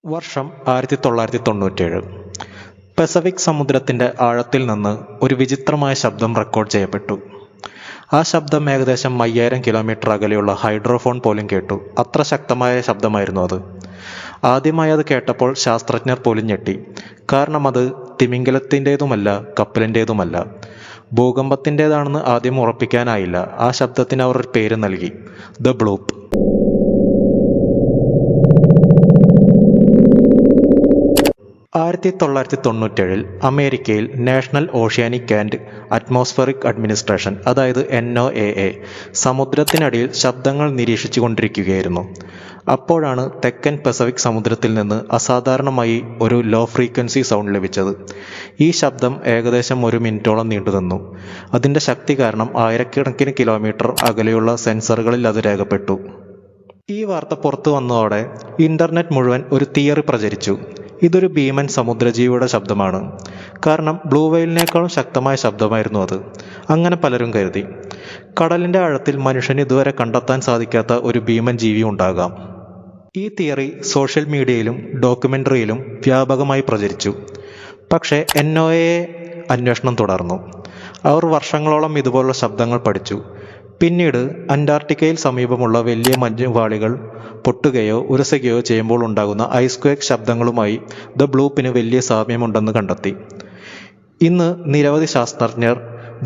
വർഷം 1997. പസഫിക് സമുദ്രത്തിൻ്റെ ആഴത്തിൽ നിന്ന് ഒരു വിചിത്രമായ ശബ്ദം റെക്കോർഡ് ചെയ്യപ്പെട്ടു. ആ ശബ്ദം ഏകദേശം 5000 കിലോമീറ്റർ അകലെയുള്ള ഹൈഡ്രോഫോൺ പോലും കേട്ടു. അത്ര ശക്തമായ ശബ്ദമായിരുന്നു അത്. ആദ്യമായി അത് കേട്ടപ്പോൾ ശാസ്ത്രജ്ഞർ പോലും ഞെട്ടി. കാരണം അത് തിമിംഗലത്തിൻ്റേതുമല്ല, കപ്പലിൻ്റേതുമല്ല, ഭൂകമ്പത്തിൻ്റേതാണെന്ന് ആദ്യം ഉറപ്പിക്കാനായില്ല. ആ ശബ്ദത്തിന് അവർ ഒരു പേര് നൽകി, ദ ബ്ലൂപ്പ്. 1997 അമേരിക്കയിൽ national oceanic and atmospheric administration, അതായത് NOAA, സമുദ്രത്തിനടിയിൽ ശബ്ദങ്ങൾ നിരീക്ഷിച്ചു കൊണ്ടിരിക്കുകയായിരുന്നു. അപ്പോഴാണ് തെക്കൻ പസഫിക് സമുദ്രത്തിൽ നിന്ന് അസാധാരണമായി ഒരു ലോ ഫ്രീക്വൻസി സൗണ്ട് ലഭിച്ചത്. ഈ ശബ്ദം ഏകദേശം 1 മിനിറ്റോളം നീണ്ടുനിന്നു. അതിൻ്റെ ശക്തി കാരണം ആയിരക്കണക്കിന് കിലോമീറ്റർ അകലെയുള്ള സെൻസറുകളിൽ അത് രേഖപ്പെട്ടു. ഈ വാർത്ത പുറത്തു വന്നതോടെ ഇന്റർനെറ്റ് മുഴുവൻ ഒരു തിയറി പ്രചരിച്ചു. ഇതൊരു ഭീമൻ സമുദ്രജീവിയുടെ ശബ്ദമാണ്. കാരണം ബ്ലൂ വെയിലിനേക്കാളും ശക്തമായ ശബ്ദമായിരുന്നു അത്. അങ്ങനെ പലരും കരുതി. കടലിൻ്റെ ആഴത്തിൽ മനുഷ്യന് ഇതുവരെ കണ്ടെത്താൻ സാധിക്കാത്ത ഒരു ഭീമൻ ജീവി ഉണ്ടാകാം. ഈ തിയറി സോഷ്യൽ മീഡിയയിലും ഡോക്യുമെൻ്ററിയിലും വ്യാപകമായി പ്രചരിച്ചു. പക്ഷേ NOAA അന്വേഷണം തുടർന്നു. അവർ വർഷങ്ങളോളം ഇതുപോലുള്ള ശബ്ദങ്ങൾ പഠിച്ചു. പിന്നീട് അന്റാർട്ടിക്കയിൽ സമീപമുള്ള വലിയ മഞ്ഞുപാളികൾ പൊട്ടുകയോ ഉരസുകയോ ചെയ്യുമ്പോൾ ഉണ്ടാകുന്ന ഐസ് ക്വേക്ക് ശബ്ദങ്ങളുമായി ദ ബ്ലൂപ്പിന് വലിയ സാമ്യമുണ്ടെന്ന് കണ്ടെത്തി. ഇന്ന് നിരവധി ശാസ്ത്രജ്ഞർ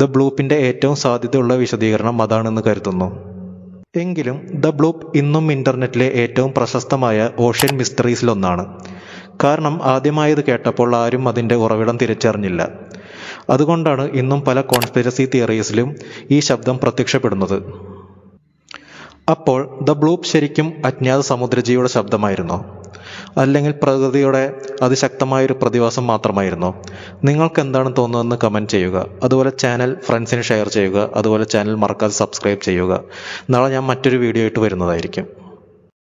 ദ ബ്ലൂപ്പിൻ്റെ ഏറ്റവും സാധ്യതയുള്ള വിശദീകരണം അതാണെന്ന് കരുതുന്നു. എങ്കിലും ദ ബ്ലൂപ്പ് ഇന്നും ഇൻ്റർനെറ്റിലെ ഏറ്റവും പ്രശസ്തമായ ഓഷ്യൻ മിസ്റ്ററീസിലൊന്നാണ്. കാരണം ആദ്യമായത് കേട്ടപ്പോൾ ആരും അതിൻ്റെ ഉറവിടം തിരിച്ചറിഞ്ഞില്ല. അതുകൊണ്ടാണ് ഇന്നും പല കോൺസ്പിരസി തിയറീസിലും ഈ ശബ്ദം പ്രത്യക്ഷപ്പെടുന്നത്. അപ്പോൾ ദ ബ്ലൂപ്പ് ശരിക്കും അജ്ഞാത സമുദ്രജീവിയുടെ ശബ്ദമായിരുന്നോ? അല്ലെങ്കിൽ പ്രകൃതിയുടെ അതിശക്തമായൊരു പ്രതിഭാസം മാത്രമായിരുന്നോ? നിങ്ങൾക്ക് എന്താണ് തോന്നുന്നതെന്ന് കമൻറ്റ് ചെയ്യുക. അതുപോലെ ചാനൽ ഫ്രണ്ട്സിന് ഷെയർ ചെയ്യുക. അതുപോലെ ചാനൽ മറക്കാതെ സബ്സ്ക്രൈബ് ചെയ്യുക. നാളെ ഞാൻ മറ്റൊരു വീഡിയോ ആയിട്ട് വരുന്നതായിരിക്കും.